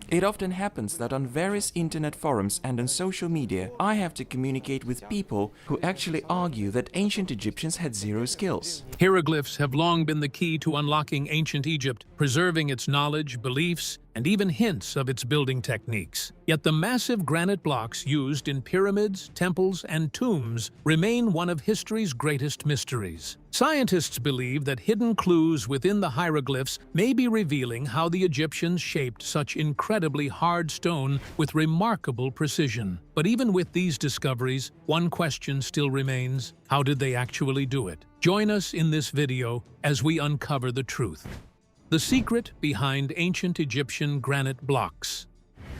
It often happens that on various internet forums and on social media, I have to communicate with people who actually argue that ancient Egyptians had zero skills. Hieroglyphs have long been the key to unlocking ancient Egypt, preserving its knowledge, beliefs, and even hints of its building techniques. Yet the massive granite blocks used in pyramids, temples, and tombs remain one of history's greatest mysteries. Scientists believe that hidden clues within the hieroglyphs may be revealing how the Egyptians shaped such incredibly hard stone with remarkable precision. But even with these discoveries, one question still remains: how did they actually do it? Join us in this video as we uncover the truth. The secret behind ancient Egyptian granite blocks.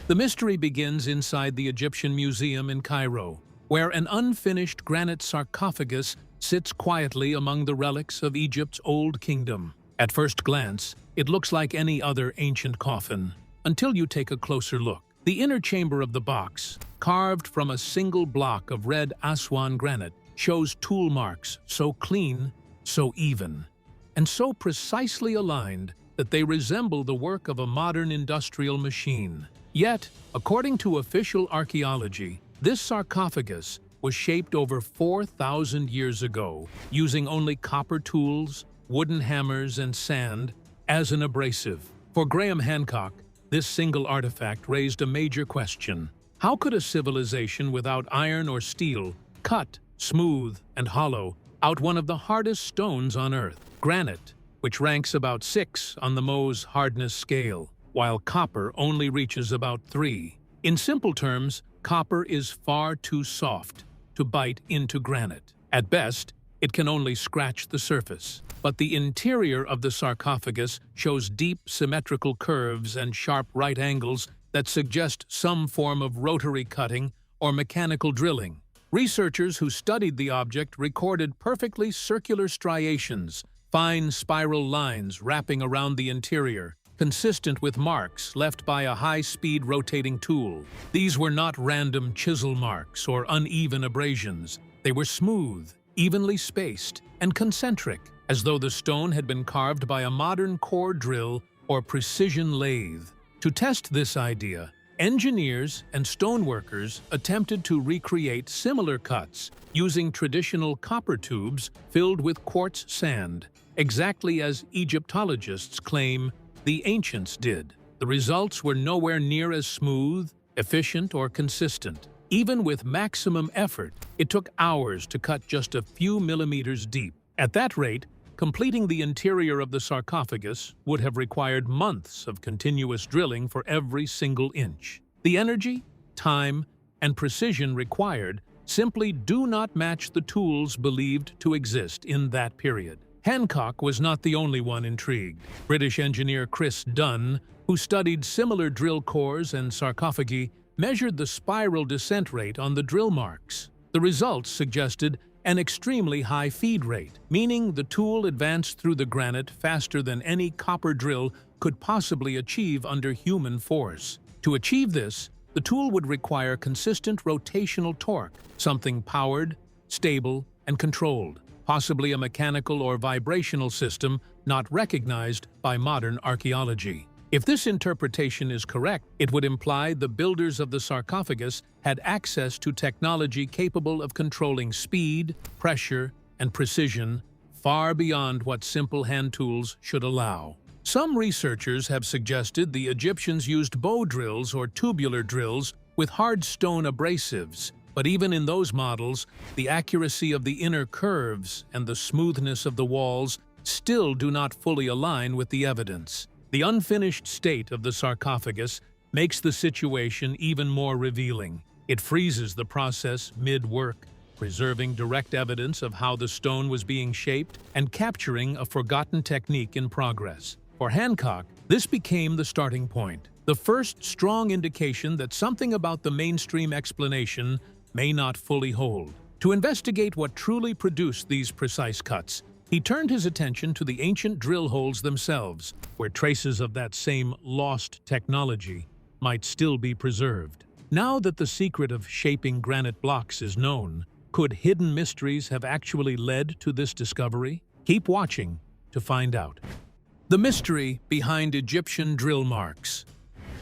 The mystery begins inside the Egyptian Museum in Cairo, where an unfinished granite sarcophagus sits quietly among the relics of Egypt's old kingdom. At first glance, it looks like any other ancient coffin, until you take a closer look. The inner chamber of the box, carved from a single block of red Aswan granite, shows tool marks so clean, so even, and so precisely aligned that they resemble the work of a modern industrial machine. Yet, according to official archaeology, this sarcophagus was shaped over 4,000 years ago, using only copper tools, wooden hammers, and sand as an abrasive. For Graham Hancock, this single artifact raised a major question. How could a civilization without iron or steel cut, smooth, and hollow out one of the hardest stones on Earth, granite, which ranks about 6 on the Mohs hardness scale, while copper only reaches about 3. In simple terms, copper is far too soft to bite into granite. At best, it can only scratch the surface. But the interior of the sarcophagus shows deep symmetrical curves and sharp right angles that suggest some form of rotary cutting or mechanical drilling. Researchers who studied the object recorded perfectly circular striations, fine spiral lines wrapping around the interior, consistent with marks left by a high-speed rotating tool. These were not random chisel marks or uneven abrasions. They were smooth, evenly spaced, and concentric, as though the stone had been carved by a modern core drill or precision lathe. To test this idea, engineers and stoneworkers attempted to recreate similar cuts using traditional copper tubes filled with quartz sand, exactly as Egyptologists claim the ancients did. The results were nowhere near as smooth, efficient, or consistent. Even with maximum effort, it took hours to cut just a few millimeters deep. At that rate, completing the interior of the sarcophagus would have required months of continuous drilling for every single inch. The energy, time, and precision required simply do not match the tools believed to exist in that period. Hancock was not the only one intrigued. British engineer Chris Dunn, who studied similar drill cores and sarcophagi, measured the spiral descent rate on the drill marks. The results suggested an extremely high feed rate, meaning the tool advanced through the granite faster than any copper drill could possibly achieve under human force. To achieve this, the tool would require consistent rotational torque, something powered, stable, and controlled, possibly a mechanical or vibrational system not recognized by modern archaeology. If this interpretation is correct, it would imply the builders of the sarcophagus had access to technology capable of controlling speed, pressure, and precision far beyond what simple hand tools should allow. Some researchers have suggested the Egyptians used bow drills or tubular drills with hard stone abrasives, but even in those models, the accuracy of the inner curves and the smoothness of the walls still do not fully align with the evidence. The unfinished state of the sarcophagus makes the situation even more revealing. It freezes the process mid-work, preserving direct evidence of how the stone was being shaped and capturing a forgotten technique in progress. For Hancock, this became the starting point, the first strong indication that something about the mainstream explanation may not fully hold. To investigate what truly produced these precise cuts, he turned his attention to the ancient drill holes themselves, where traces of that same lost technology might still be preserved. Now that the secret of shaping granite blocks is known, could hidden mysteries have actually led to this discovery? Keep watching to find out. The mystery behind Egyptian drill marks.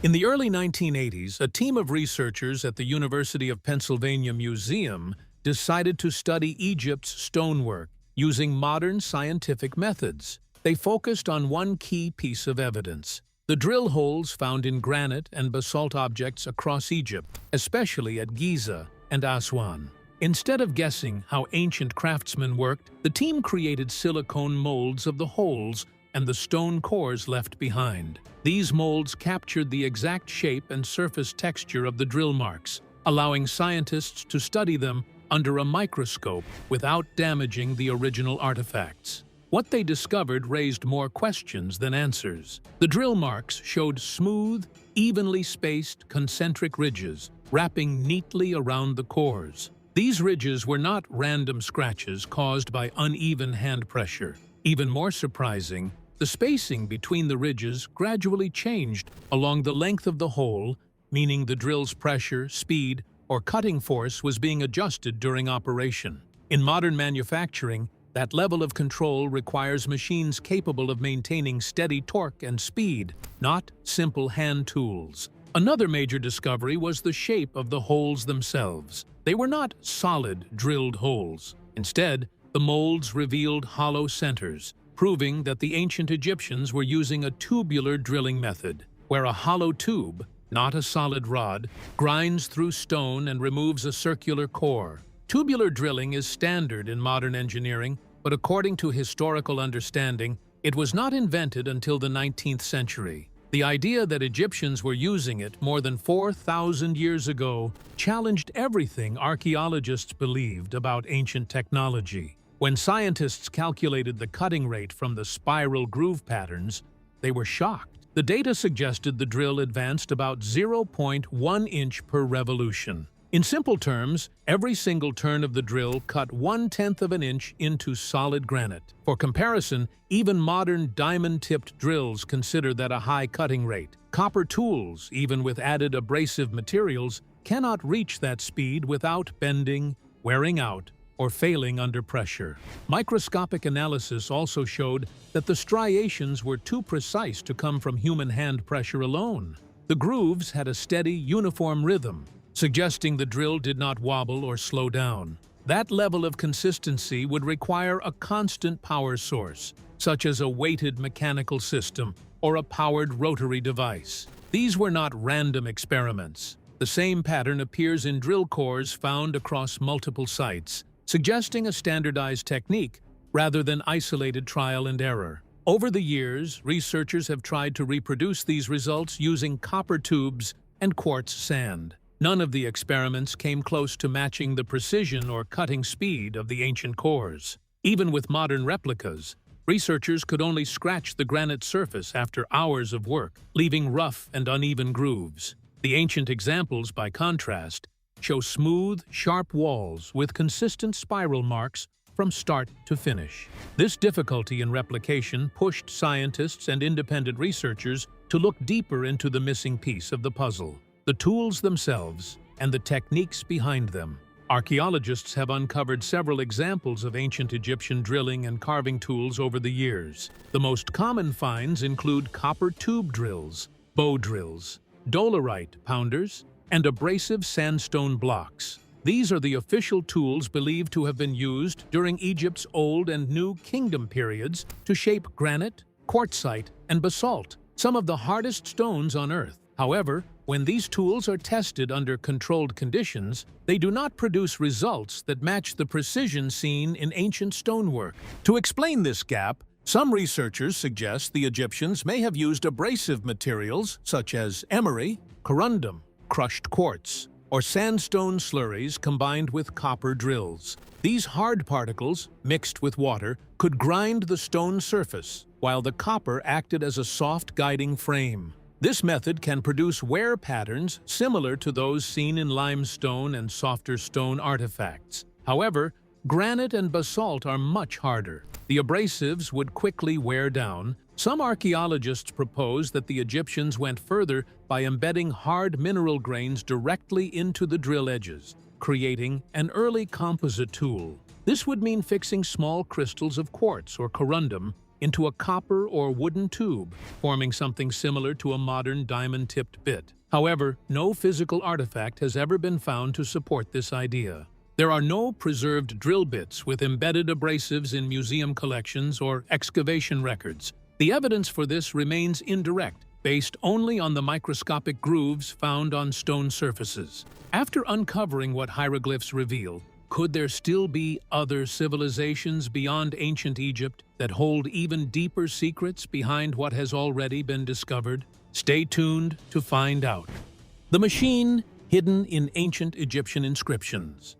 In the early 1980s, a team of researchers at the University of Pennsylvania Museum decided to study Egypt's stonework using modern scientific methods. They focused on one key piece of evidence: the drill holes found in granite and basalt objects across Egypt, especially at Giza and Aswan. Instead of guessing how ancient craftsmen worked, the team created silicone molds of the holes and the stone cores left behind. These molds captured the exact shape and surface texture of the drill marks, allowing scientists to study them under a microscope without damaging the original artifacts. What they discovered raised more questions than answers. The drill marks showed smooth, evenly spaced concentric ridges wrapping neatly around the cores. These ridges were not random scratches caused by uneven hand pressure. Even more surprising, the spacing between the ridges gradually changed along the length of the hole, meaning the drill's pressure, speed, or cutting force was being adjusted during operation. In modern manufacturing, that level of control requires machines capable of maintaining steady torque and speed, not simple hand tools. Another major discovery was the shape of the holes themselves. They were not solid, drilled holes. Instead, the molds revealed hollow centers, proving that the ancient Egyptians were using a tubular drilling method, where a hollow tube, not a solid rod, grinds through stone and removes a circular core. Tubular drilling is standard in modern engineering, but according to historical understanding, it was not invented until the 19th century. The idea that Egyptians were using it more than 4,000 years ago challenged everything archaeologists believed about ancient technology. When scientists calculated the cutting rate from the spiral groove patterns, they were shocked. The data suggested the drill advanced about 0.1 inch per revolution. In simple terms, every single turn of the drill cut 1/10 of an inch into solid granite. For comparison, even modern diamond-tipped drills consider that a high cutting rate. Copper tools, even with added abrasive materials, cannot reach that speed without bending, wearing out, or failing under pressure. Microscopic analysis also showed that the striations were too precise to come from human hand pressure alone. The grooves had a steady, uniform rhythm, suggesting the drill did not wobble or slow down. That level of consistency would require a constant power source, such as a weighted mechanical system or a powered rotary device. These were not random experiments. The same pattern appears in drill cores found across multiple sites, suggesting a standardized technique rather than isolated trial and error. Over the years, researchers have tried to reproduce these results using copper tubes and quartz sand. None of the experiments came close to matching the precision or cutting speed of the ancient cores. Even with modern replicas, researchers could only scratch the granite surface after hours of work, leaving rough and uneven grooves. The ancient examples, by contrast, show smooth, sharp walls with consistent spiral marks from start to finish. This difficulty in replication pushed scientists and independent researchers to look deeper into the missing piece of the puzzle: the tools themselves and the techniques behind them. Archaeologists have uncovered several examples of ancient Egyptian drilling and carving tools over the years. The most common finds include copper tube drills, bow drills, dolerite pounders, and abrasive sandstone blocks. These are the official tools believed to have been used during Egypt's Old and New Kingdom periods to shape granite, quartzite, and basalt, some of the hardest stones on Earth. However, when these tools are tested under controlled conditions, they do not produce results that match the precision seen in ancient stonework. To explain this gap, some researchers suggest the Egyptians may have used abrasive materials such as emery, corundum, crushed quartz, or sandstone slurries combined with copper drills. These hard particles, mixed with water, could grind the stone surface, while the copper acted as a soft guiding frame. This method can produce wear patterns similar to those seen in limestone and softer stone artifacts. However, granite and basalt are much harder. The abrasives would quickly wear down. Some archaeologists propose that the Egyptians went further by embedding hard mineral grains directly into the drill edges, creating an early composite tool. This would mean fixing small crystals of quartz or corundum into a copper or wooden tube, forming something similar to a modern diamond-tipped bit. However, no physical artifact has ever been found to support this idea. There are no preserved drill bits with embedded abrasives in museum collections or excavation records. The evidence for this remains indirect, based only on the microscopic grooves found on stone surfaces. After uncovering what hieroglyphs reveal, could there still be other civilizations beyond ancient Egypt that hold even deeper secrets behind what has already been discovered? Stay tuned to find out. The machine hidden in ancient Egyptian inscriptions.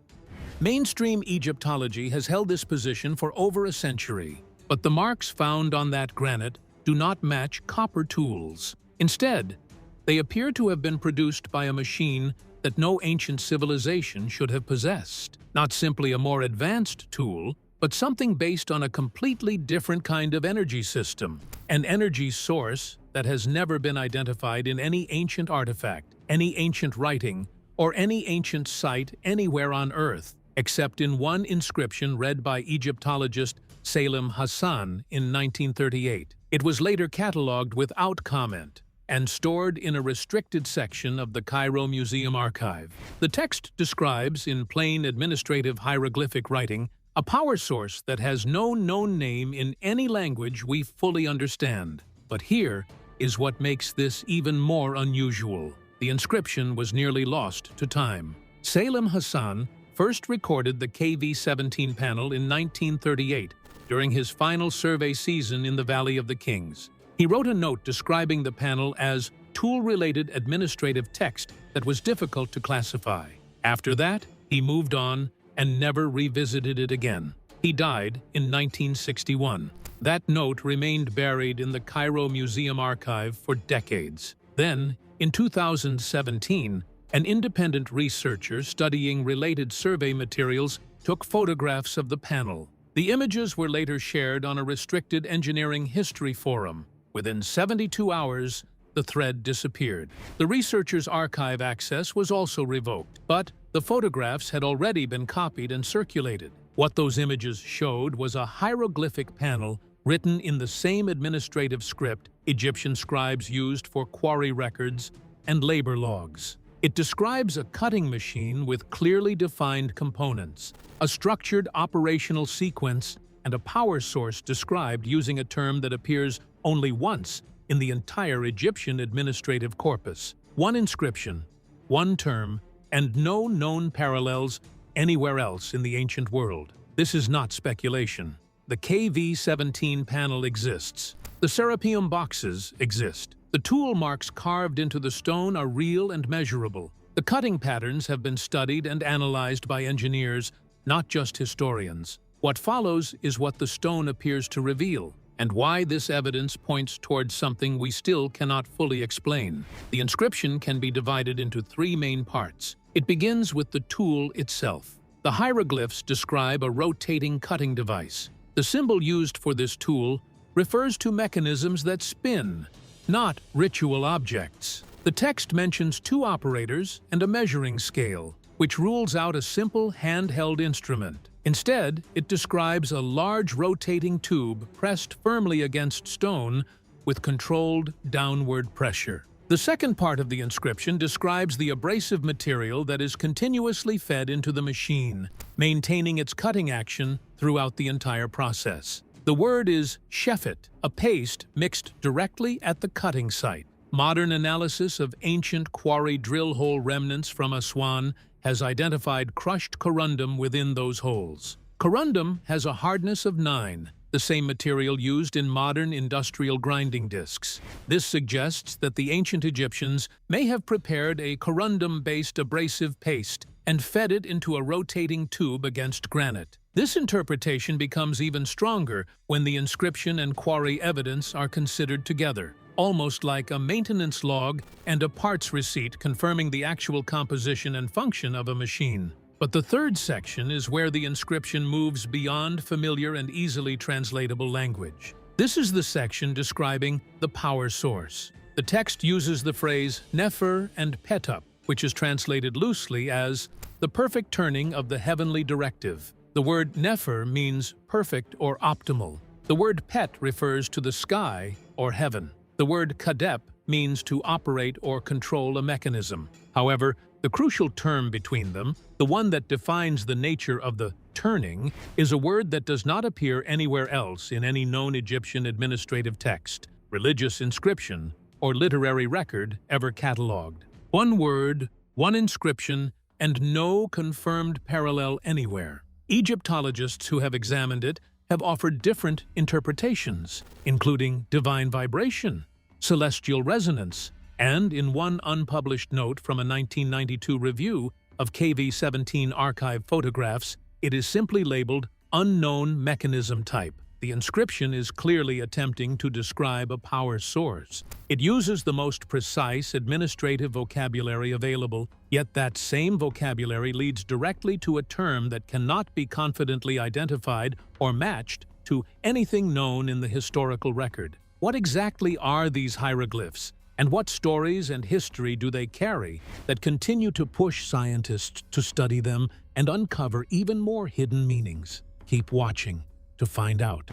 Mainstream Egyptology has held this position for over a century, but the marks found on that granite do not match copper tools. Instead, they appear to have been produced by a machine that no ancient civilization should have possessed. Not simply a more advanced tool, but something based on a completely different kind of energy system, an energy source that has never been identified in any ancient artifact, any ancient writing, or any ancient site anywhere on Earth, except in one inscription read by Egyptologist Salim Hassan in 1938. It was later catalogued without comment and stored in a restricted section of the Cairo Museum archive. The text describes, in plain administrative hieroglyphic writing, a power source that has no known name in any language we fully understand. But here is what makes this even more unusual. The inscription was nearly lost to time. Salim Hassan first recorded the KV-17 panel in 1938 during his final survey season in the Valley of the Kings. He wrote a note describing the panel as tool-related administrative text that was difficult to classify. After that, he moved on and never revisited it again. He died in 1961. That note remained buried in the Cairo Museum archive for decades. Then, in 2017, an independent researcher studying related survey materials took photographs of the panel. The images were later shared on a restricted engineering history forum. Within 72 hours, the thread disappeared. The researcher's archive access was also revoked, but the photographs had already been copied and circulated. What those images showed was a hieroglyphic panel written in the same administrative script Egyptian scribes used for quarry records and labor logs. It describes a cutting machine with clearly defined components, a structured operational sequence, and a power source described using a term that appears only once in the entire Egyptian administrative corpus. One inscription, one term, and no known parallels anywhere else in the ancient world. This is not speculation. The KV-17 panel exists. The Serapeum boxes exist. The tool marks carved into the stone are real and measurable. The cutting patterns have been studied and analyzed by engineers, not just historians. What follows is what the stone appears to reveal, and why this evidence points towards something we still cannot fully explain. The inscription can be divided into three main parts. It begins with the tool itself. The hieroglyphs describe a rotating cutting device. The symbol used for this tool refers to mechanisms that spin, not ritual objects. The text mentions two operators and a measuring scale, which rules out a simple handheld instrument. Instead, it describes a large rotating tube pressed firmly against stone with controlled downward pressure. The second part of the inscription describes the abrasive material that is continuously fed into the machine, maintaining its cutting action throughout the entire process. The word is shefet, a paste mixed directly at the cutting site. Modern analysis of ancient quarry drill hole remnants from Aswan has identified crushed corundum within those holes. Corundum has a hardness of 9, the same material used in modern industrial grinding discs. This suggests that the ancient Egyptians may have prepared a corundum-based abrasive paste and fed it into a rotating tube against granite. This interpretation becomes even stronger when the inscription and quarry evidence are considered together, almost like a maintenance log and a parts receipt confirming the actual composition and function of a machine. But the third section is where the inscription moves beyond familiar and easily translatable language. This is the section describing the power source. The text uses the phrase nefer and petup, which is translated loosely as the perfect turning of the heavenly directive. The word nefer means perfect or optimal. The word pet refers to the sky or heaven. The word kadep means to operate or control a mechanism. However, the crucial term between them, the one that defines the nature of the turning, is a word that does not appear anywhere else in any known Egyptian administrative text, religious inscription, or literary record ever catalogued. One word, one inscription, and no confirmed parallel anywhere. Egyptologists who have examined it have offered different interpretations, including divine vibration, celestial resonance, and in one unpublished note from a 1992 review of KV-17 archive photographs, it is simply labeled Unknown Mechanism Type. The inscription is clearly attempting to describe a power source. It uses the most precise administrative vocabulary available, yet that same vocabulary leads directly to a term that cannot be confidently identified or matched to anything known in the historical record. What exactly are these hieroglyphs, and what stories and history do they carry that continue to push scientists to study them and uncover even more hidden meanings? Keep watching to find out.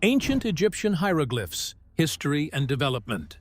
Ancient Egyptian hieroglyphs, history and development.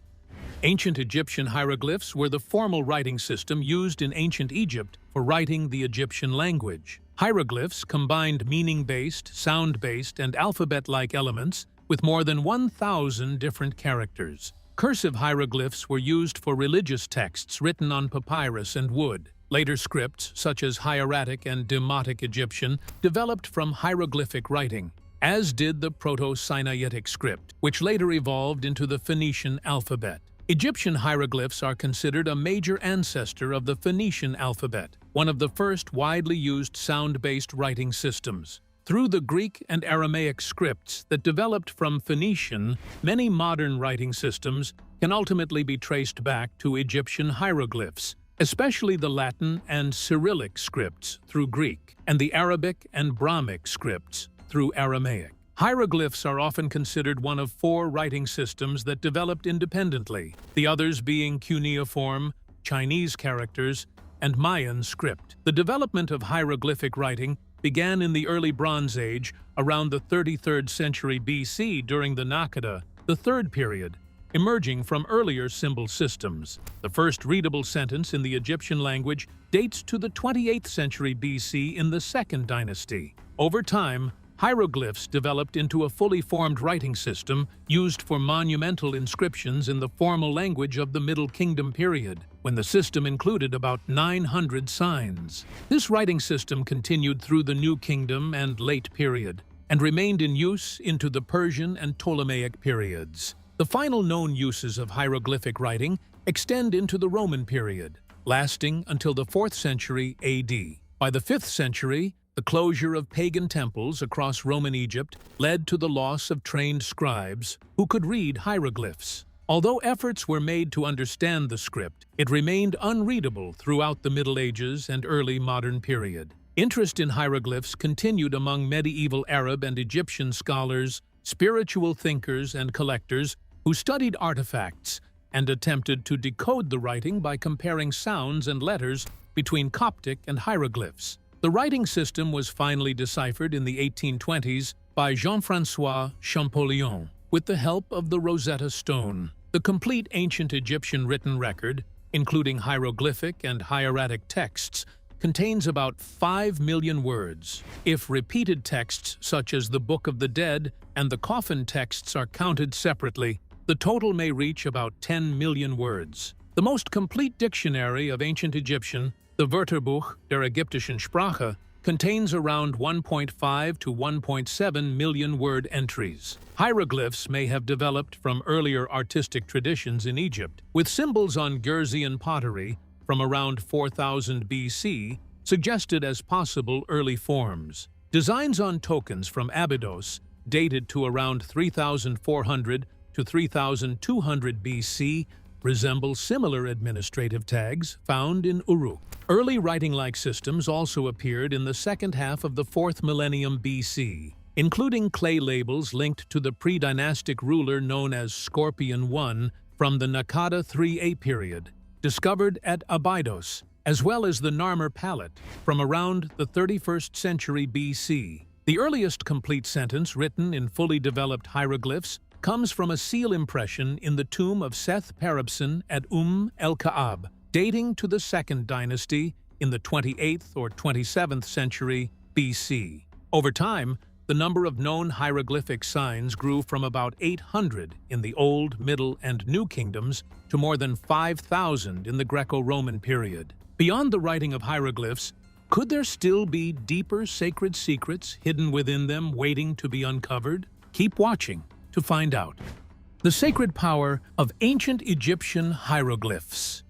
Ancient Egyptian hieroglyphs were the formal writing system used in ancient Egypt for writing the Egyptian language. Hieroglyphs combined meaning-based, sound-based, and alphabet-like elements with more than 1,000 different characters. Cursive hieroglyphs were used for religious texts written on papyrus and wood. Later scripts, such as Hieratic and Demotic Egyptian, developed from hieroglyphic writing, as did the Proto-Sinaitic script, which later evolved into the Phoenician alphabet. Egyptian hieroglyphs are considered a major ancestor of the Phoenician alphabet, one of the first widely used sound-based writing systems. Through the Greek and Aramaic scripts that developed from Phoenician, many modern writing systems can ultimately be traced back to Egyptian hieroglyphs, especially the Latin and Cyrillic scripts through Greek, and the Arabic and Brahmic scripts through Aramaic. Hieroglyphs are often considered one of 4 writing systems that developed independently, the others being cuneiform, Chinese characters, and Mayan script. The development of hieroglyphic writing began in the early Bronze Age around the 33rd century BC during the Naqada, the third period, emerging from earlier symbol systems. The first readable sentence in the Egyptian language dates to the 28th century BC in the Second Dynasty. Over time, hieroglyphs developed into a fully formed writing system used for monumental inscriptions in the formal language of the Middle Kingdom period, when the system included about 900 signs. This writing system continued through the New Kingdom and late period, and remained in use into the Persian and Ptolemaic periods. The final known uses of hieroglyphic writing extend into the Roman period, lasting until the 4th century AD. By the 5th century, the closure of pagan temples across Roman Egypt led to the loss of trained scribes who could read hieroglyphs. Although efforts were made to understand the script, it remained unreadable throughout the Middle Ages and early modern period. Interest in hieroglyphs continued among medieval Arab and Egyptian scholars, spiritual thinkers, and collectors who studied artifacts and attempted to decode the writing by comparing sounds and letters between Coptic and hieroglyphs. The writing system was finally deciphered in the 1820s by Jean-François Champollion with the help of the Rosetta Stone. The complete ancient Egyptian written record, including hieroglyphic and hieratic texts, contains about 5 million words. If repeated texts such as the Book of the Dead and the Coffin texts are counted separately, the total may reach about 10 million words. The most complete dictionary of ancient Egyptian, the Wörterbuch der ägyptischen Sprache, contains around 1.5 to 1.7 million word entries. Hieroglyphs may have developed from earlier artistic traditions in Egypt, with symbols on Gurzian pottery from around 4000 BC suggested as possible early forms. Designs on tokens from Abydos, dated to around 3400 to 3200 BC, resemble similar administrative tags found in Uruk. Early writing-like systems also appeared in the second half of the 4th millennium BC, including clay labels linked to the pre-dynastic ruler known as Scorpion I from the Naqada 3A period, discovered at Abydos, as well as the Narmer palette from around the 31st century BC. The earliest complete sentence written in fully developed hieroglyphs comes from a seal impression in the tomb of Seth Parabson at el-Ka'ab, dating to the Second Dynasty in the 28th or 27th century BC. Over time, the number of known hieroglyphic signs grew from about 800 in the Old, Middle, and New Kingdoms to more than 5,000 in the Greco-Roman period. Beyond the writing of hieroglyphs, could there still be deeper sacred secrets hidden within them waiting to be uncovered? Keep watching to find out. The sacred power of ancient Egyptian hieroglyphs.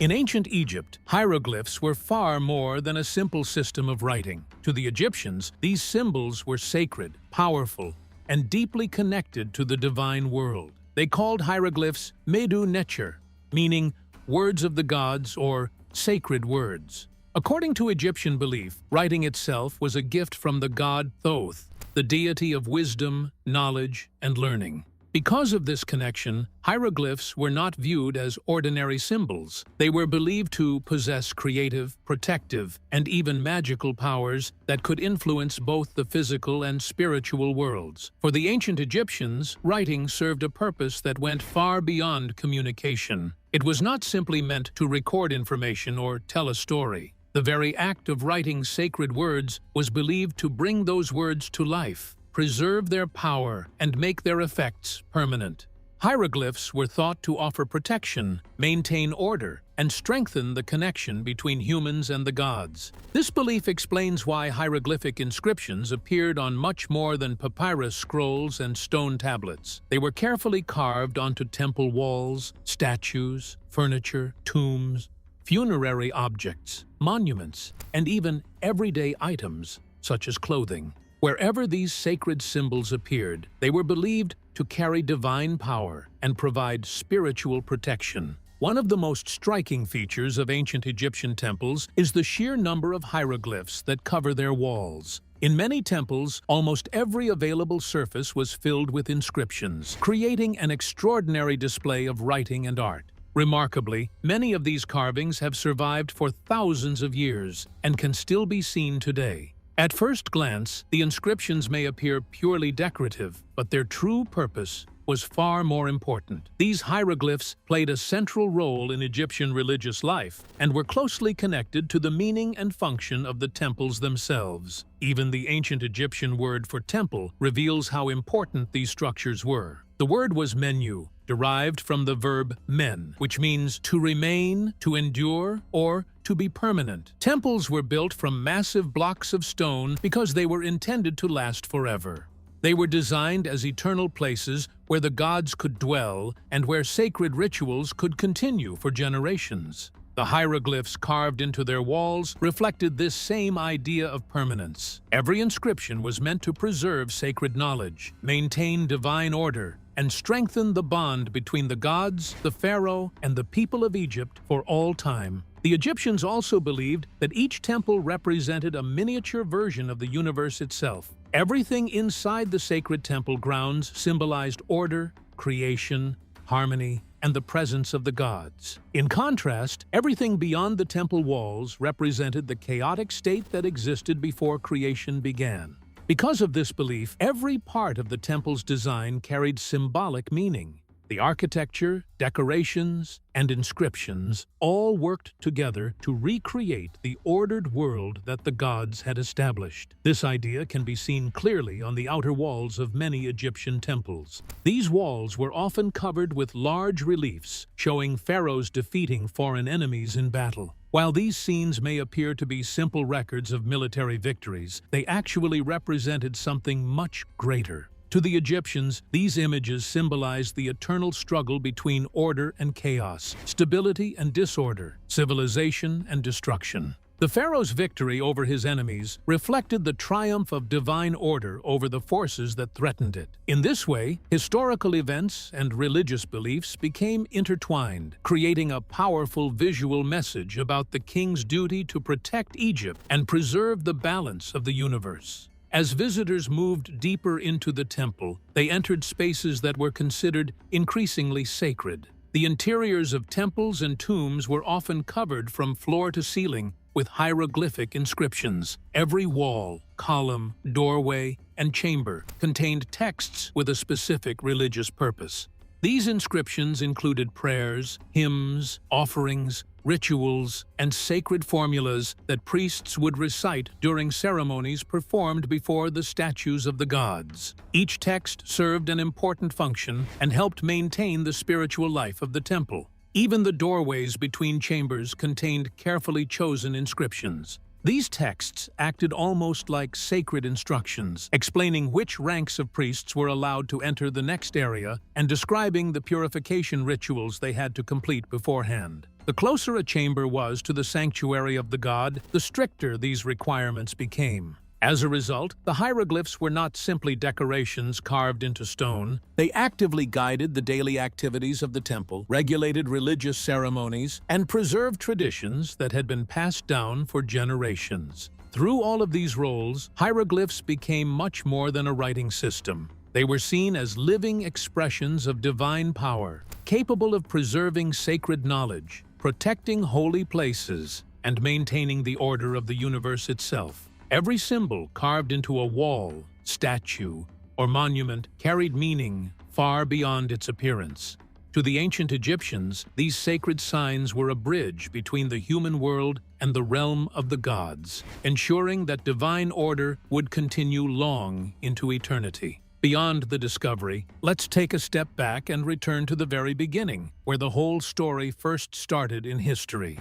In ancient Egypt, hieroglyphs were far more than a simple system of writing. To the Egyptians, these symbols were sacred, powerful, and deeply connected to the divine world. They called hieroglyphs Medu Necher, meaning words of the gods or sacred words. According to Egyptian belief, writing itself was a gift from the god Thoth, the deity of wisdom, knowledge, and learning. Because of this connection, hieroglyphs were not viewed as ordinary symbols. They were believed to possess creative, protective, and even magical powers that could influence both the physical and spiritual worlds. For the ancient Egyptians, writing served a purpose that went far beyond communication. It was not simply meant to record information or tell a story. The very act of writing sacred words was believed to bring those words to life, preserve their power, and make their effects permanent. Hieroglyphs were thought to offer protection, maintain order, and strengthen the connection between humans and the gods. This belief explains why hieroglyphic inscriptions appeared on much more than papyrus scrolls and stone tablets. They were carefully carved onto temple walls, statues, furniture, tombs, funerary objects, monuments, and even everyday items, such as clothing. Wherever these sacred symbols appeared, they were believed to carry divine power and provide spiritual protection. One of the most striking features of ancient Egyptian temples is the sheer number of hieroglyphs that cover their walls. In many temples, almost every available surface was filled with inscriptions, creating an extraordinary display of writing and art. Remarkably, many of these carvings have survived for thousands of years and can still be seen today. At first glance, the inscriptions may appear purely decorative, but their true purpose was far more important. These hieroglyphs played a central role in Egyptian religious life and were closely connected to the meaning and function of the temples themselves. Even the ancient Egyptian word for temple reveals how important these structures were. The word was menu, derived from the verb men, which means to remain, to endure, or to be permanent. Temples were built from massive blocks of stone because they were intended to last forever. They were designed as eternal places where the gods could dwell and where sacred rituals could continue for generations. The hieroglyphs carved into their walls reflected this same idea of permanence. Every inscription was meant to preserve sacred knowledge, maintain divine order, and strengthen the bond between the gods, the pharaoh, and the people of Egypt for all time. The Egyptians also believed that each temple represented a miniature version of the universe itself. Everything inside the sacred temple grounds symbolized order, creation, harmony, and the presence of the gods. In contrast, everything beyond the temple walls represented the chaotic state that existed before creation began. Because of this belief, every part of the temple's design carried symbolic meaning. The architecture, decorations, and inscriptions all worked together to recreate the ordered world that the gods had established. This idea can be seen clearly on the outer walls of many Egyptian temples. These walls were often covered with large reliefs showing pharaohs defeating foreign enemies in battle. While these scenes may appear to be simple records of military victories, they actually represented something much greater. To the Egyptians, these images symbolized the eternal struggle between order and chaos, stability and disorder, civilization and destruction. The pharaoh's victory over his enemies reflected the triumph of divine order over the forces that threatened it. In this way, historical events and religious beliefs became intertwined, creating a powerful visual message about the king's duty to protect Egypt and preserve the balance of the universe. As visitors moved deeper into the temple, they entered spaces that were considered increasingly sacred. The interiors of temples and tombs were often covered from floor to ceiling with hieroglyphic inscriptions. Every wall, column, doorway, and chamber contained texts with a specific religious purpose. These inscriptions included prayers, hymns, offerings, rituals, and sacred formulas that priests would recite during ceremonies performed before the statues of the gods. Each text served an important function and helped maintain the spiritual life of the temple. Even the doorways between chambers contained carefully chosen inscriptions. These texts acted almost like sacred instructions, explaining which ranks of priests were allowed to enter the next area and describing the purification rituals they had to complete beforehand. The closer a chamber was to the sanctuary of the god, the stricter these requirements became. As a result, the hieroglyphs were not simply decorations carved into stone. They actively guided the daily activities of the temple, regulated religious ceremonies, and preserved traditions that had been passed down for generations. Through all of these roles, hieroglyphs became much more than a writing system. They were seen as living expressions of divine power, capable of preserving sacred knowledge, protecting holy places, and maintaining the order of the universe itself. Every symbol carved into a wall, statue, or monument carried meaning far beyond its appearance. To the ancient Egyptians, these sacred signs were a bridge between the human world and the realm of the gods, ensuring that divine order would continue long into eternity. Beyond the discovery, let's take a step back and return to the very beginning, where the whole story first started in history.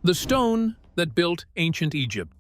The stone that built ancient Egypt.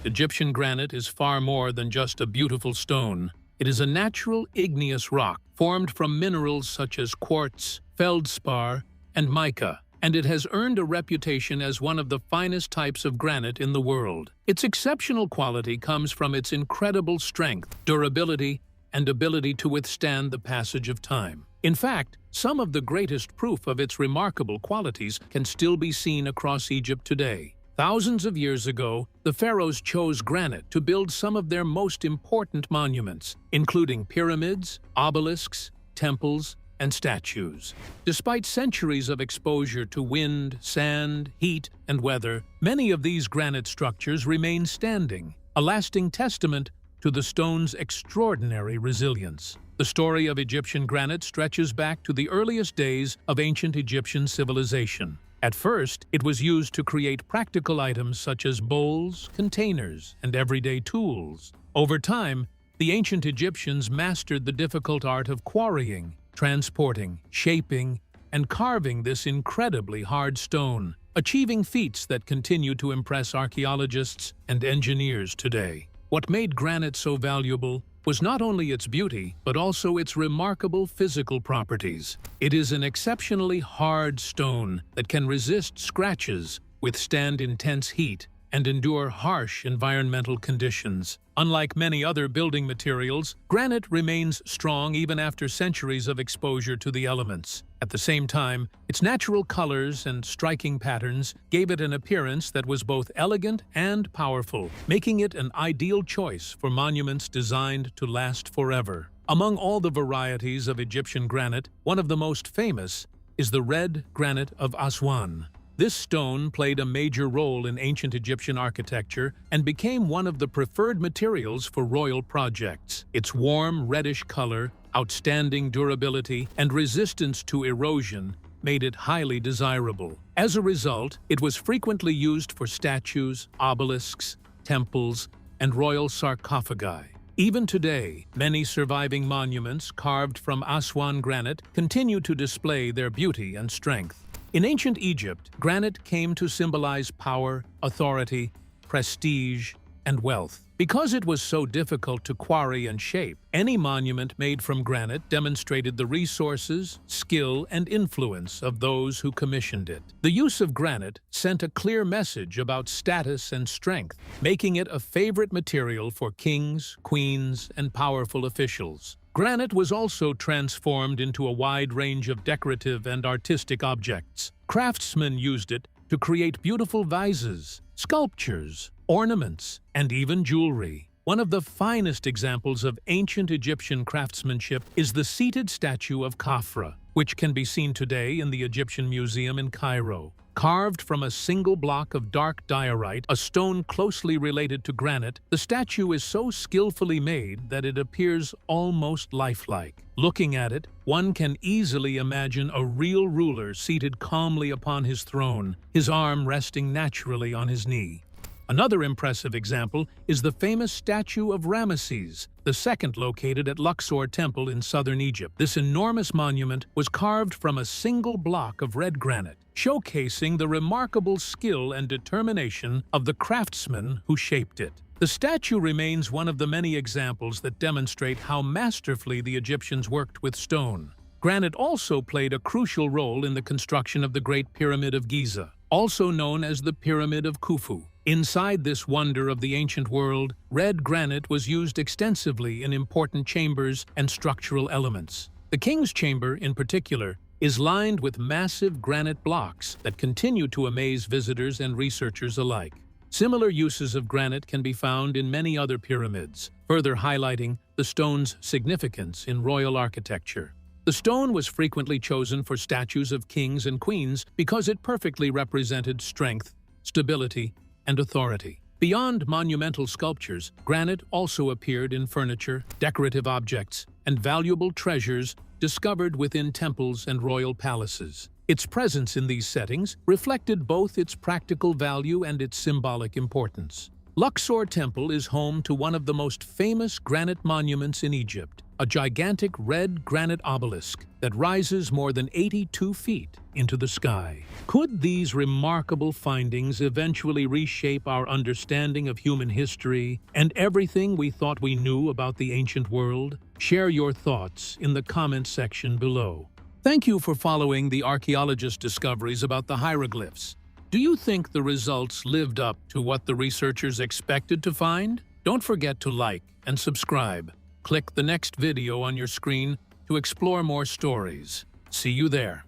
Egyptian granite is far more than just a beautiful stone. It is a natural igneous rock formed from minerals such as quartz, feldspar, and mica, and it has earned a reputation as one of the finest types of granite in the world. Its exceptional quality comes from its incredible strength, durability, and ability to withstand the passage of time. In fact, some of the greatest proof of its remarkable qualities can still be seen across Egypt today. Thousands of years ago, the pharaohs chose granite to build some of their most important monuments, including pyramids, obelisks, temples, and statues. Despite centuries of exposure to wind, sand, heat, and weather, many of these granite structures remain standing, a lasting testament to the stone's extraordinary resilience. The story of Egyptian granite stretches back to the earliest days of ancient Egyptian civilization. At first, it was used to create practical items such as bowls, containers, and everyday tools. Over time, the ancient Egyptians mastered the difficult art of quarrying, transporting, shaping, and carving this incredibly hard stone, achieving feats that continue to impress archaeologists and engineers today. What made granite so valuable was not only its beauty, but also its remarkable physical properties. It is an exceptionally hard stone that can resist scratches, withstand intense heat, and endure harsh environmental conditions. Unlike many other building materials, granite remains strong even after centuries of exposure to the elements. At the same time, its natural colors and striking patterns gave it an appearance that was both elegant and powerful, making it an ideal choice for monuments designed to last forever. Among all the varieties of Egyptian granite, one of the most famous is the red granite of Aswan. This stone played a major role in ancient Egyptian architecture and became one of the preferred materials for royal projects. Its warm, reddish color, outstanding durability, and resistance to erosion made it highly desirable. As a result, it was frequently used for statues, obelisks, temples, and royal sarcophagi. Even today, many surviving monuments carved from Aswan granite continue to display their beauty and strength. In ancient Egypt, granite came to symbolize power, authority, prestige, and wealth. Because it was so difficult to quarry and shape, any monument made from granite demonstrated the resources, skill, and influence of those who commissioned it. The use of granite sent a clear message about status and strength, making it a favorite material for kings, queens, and powerful officials. Granite was also transformed into a wide range of decorative and artistic objects. Craftsmen used it to create beautiful vases, sculptures, ornaments, and even jewelry. One of the finest examples of ancient Egyptian craftsmanship is the seated statue of Khafra, which can be seen today in the Egyptian Museum in Cairo. Carved from a single block of dark diorite, a stone closely related to granite, the statue is so skillfully made that it appears almost lifelike. Looking at it, one can easily imagine a real ruler seated calmly upon his throne, his arm resting naturally on his knee. Another impressive example is the famous statue of Ramesses II, located at Luxor Temple in southern Egypt. This enormous monument was carved from a single block of red granite, showcasing the remarkable skill and determination of the craftsmen who shaped it. The statue remains one of the many examples that demonstrate how masterfully the Egyptians worked with stone. Granite also played a crucial role in the construction of the Great Pyramid of Giza, also known as the Pyramid of Khufu. Inside this wonder of the ancient world, red granite was used extensively in important chambers and structural elements. The king's chamber, in particular, is lined with massive granite blocks that continue to amaze visitors and researchers alike. Similar uses of granite can be found in many other pyramids, further highlighting the stone's significance in royal architecture. The stone was frequently chosen for statues of kings and queens because it perfectly represented strength, stability, and authority. Beyond monumental sculptures, granite also appeared in furniture, decorative objects, and valuable treasures discovered within temples and royal palaces. Its presence in these settings reflected both its practical value and its symbolic importance. Luxor Temple is home to one of the most famous granite monuments in Egypt, a gigantic red granite obelisk that rises more than 82 feet into the sky. Could these remarkable findings eventually reshape our understanding of human history and everything we thought we knew about the ancient world? Share your thoughts in the comments section below. Thank you for following the archaeologists' discoveries about the hieroglyphs. Do you think the results lived up to what the researchers expected to find? Don't forget to like and subscribe. Click the next video on your screen to explore more stories. See you there.